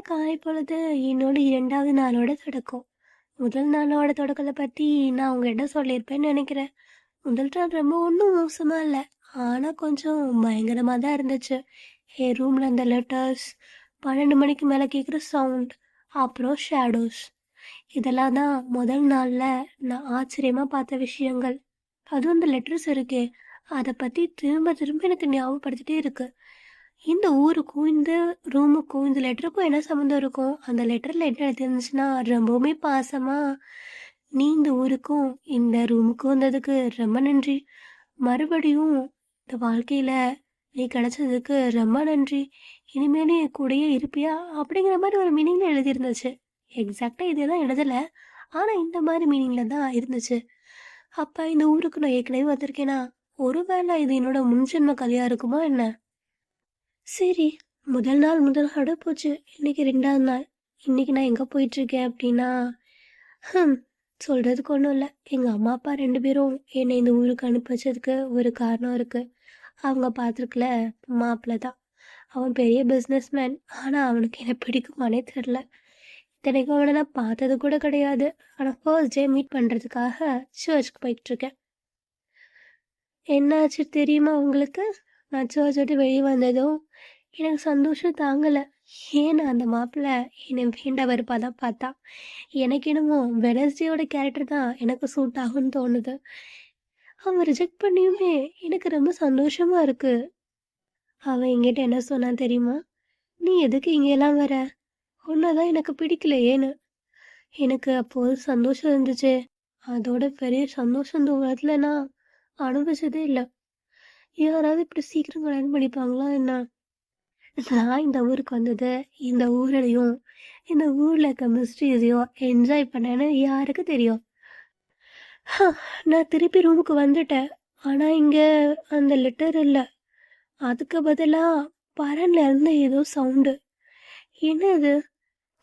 காலை பொழுது என்னோட 2வது நாளோட தொடக்கம். முதல் நாளோட தொடக்கத்த பத்தி நான் உங்ககிட்ட சொல்லியிருப்பேன்னு நெனைக்கிறேன். முதல் நாள் ரொம்ப ஒண்ணும் மோசமா இல்ல. ஆனா கொஞ்சம் பயங்கரமா தான் இருந்துச்சு. என் ரூம்ல அந்த லெட்டர்ஸ், 12 மணிக்கு மேல கேட்குற சவுண்ட், அப்புறம் ஷேடோஸ். இதெல்லாம் தான் முதல் நாள்ல நான் ஆச்சரியமா பார்த்த விஷயங்கள். அதுவும் இந்த லெட்டர்ஸ் இருக்கே, அத பத்தி திரும்ப திரும்ப எனக்கு ஞாபகப்படுத்திட்டே இருக்கு. இந்த ஊருக்கும் இந்த ரூமுக்கும் இந்த லெட்டருக்கும் என்ன சம்மந்தம் இருக்கும்? அந்த லெட்டர்ல என்ன எழுதிருந்துச்சுன்னா, ரொம்பவுமே பாசமா, "நீ இந்த ஊருக்கும் இந்த ரூமுக்கும் வந்ததுக்கு ரொம்ப நன்றி. மறுபடியும் இந்த வாழ்க்கையில நீ கிடைச்சதுக்கு ரொம்ப நன்றி. இனிமேல் என் கூடயே இருப்பியா?" அப்படிங்கிற மாதிரி ஒரு மீனிங்ல எழுதியிருந்துச்சு. எக்ஸாக்டா இதே தான் எழுதல. ஆனா இந்த மாதிரி மீனிங்ல தான் இருந்துச்சு. அப்ப இந்த ஊருக்கு நான் ஏற்கனவே வந்திருக்கேனா? ஒருவேளை இது என்னோட முன்ஜென்ம கதையா இருக்குமா என்ன? சரி, முதல் நாள் முதலோட போச்சு. இன்னைக்கு 2வது நாள். இன்னைக்கு நான் எங்க போயிட்டுருக்கேன் அப்படின்னா, ஹம், சொல்றதுக்கு ஒன்றும் இல்லை. எங்கள் அம்மா அப்பா 2 பேரும் என்னை இந்த ஊருக்கு அனுப்பி வச்சதுக்கு ஒரு காரணம் இருக்கு. அவங்க பார்த்துருக்கல மாப்பிள்ளை தான். அவன் பெரிய பிஸ்னஸ்மேன். ஆனால் அவனுக்கு என்ன பிடிக்குமானே தெரில. இத்தனைக்கும் அவனை நான் பார்த்தது கூட கிடையாது. ஆனால் ஃபர்ஸ்ட் டே மீட் பண்ணுறதுக்காக சர்ச்சுக்கு போயிட்டுருக்கேன். என்னாச்சு தெரியுமா உங்களுக்கு? நான் சர்ச் விட்டு வெளியே வந்ததும் எனக்கு சந்தோஷம் தாங்கலை. ஏன்னா அந்த மாப்பிள்ளை என்னை வேண்ட வெறுப்பாக தான் பார்த்தான். எனக்கு என்னமோ வெனஸ்டேயோட கேரக்டர் தான் எனக்கு சூட் ஆகும்னு தோணுது. அவன் ரிஜெக்ட் பண்ணியுமே எனக்கு ரொம்ப சந்தோஷமா இருக்கு. அவன் என்கிட்ட என்ன சொன்னான் தெரியுமா? "நீ எதுக்கு இங்கெல்லாம் வர? உன்னதான் எனக்கு பிடிக்கலையேன்னு." எனக்கு அப்போது சந்தோஷம் இருந்துச்சு. அதோட பெரிய சந்தோஷம் இந்த உலகத்துல நான் அனுபவிச்சதே இல்லை. யாராவது இப்படி சீக்கிரம் கல்யாணம் பண்ணிப்பாங்களா என்ன? நான் இந்த ஊருக்கு வந்தது இந்த ஊர்லயும் இந்த ஊர்ல இருக்க மிஸ்ட்ரீஸையும் என்ஜாய் பண்ணேன்னு யாருக்கு தெரியும்? நான் திருப்பி ரூமுக்கு வந்துட்டேன். ஆனா இங்க அந்த லெட்டர் இல்லை. அதுக்கு பதிலா பரன்ல இருந்து ஏதோ சவுண்டு. என்னது?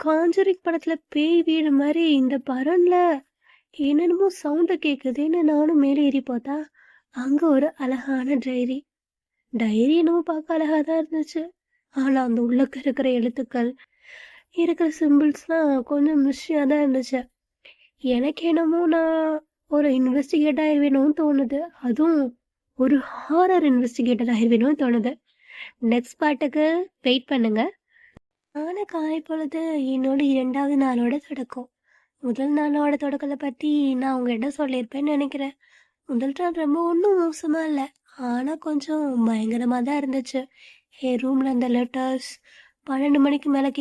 காஞ்சரிங் படத்துல பேய் வீடு மாதிரி இந்த பரன்ல என்னென்னமோ சவுண்டு கேட்குதுன்னு நானும் மேலே ஏறி பார்த்தா அங்க ஒரு அழகான டைரி. டைரி என்னமோ பார்க்க அழகா தான் இருந்துச்சு. ஆனா அந்த உள்ளக்க இருக்கிற எழுத்துக்கள், இருக்கிற சிம்பிள்ஸ்லாம் கொஞ்சம் மிஸ்டியா தான் இருந்துச்சு. எனக்கு என்னமோ நான் ஒரு இன்வெஸ்டிகேட் ஆயிருவேணும்னு தோணுது. அதுவும் ஒரு ஹாரர் இன்வெஸ்டிகேட்டர் ஆயிருவேணும்னு தோணுது. நெக்ஸ்ட் பார்ட்டுக்கு வெயிட் பண்ணுங்க. ஆனா காலை பொழுது என்னோட 2வது நாளோட தொடக்கம். முதல் நாளோட தொடக்கத்தை பத்தி நான் உங்ககிட்ட சொல்லியிருப்பேன்னு நினைக்கிறேன். முதல் நாள் ரொம்ப ஒன்றும் மோசமா இல்லை. ஆனா கொஞ்சம் பயங்கரமா தான் இருந்துச்சு. என் ரூம்ல அந்த லெட்டர்ஸ், 12 மணிக்கு மேல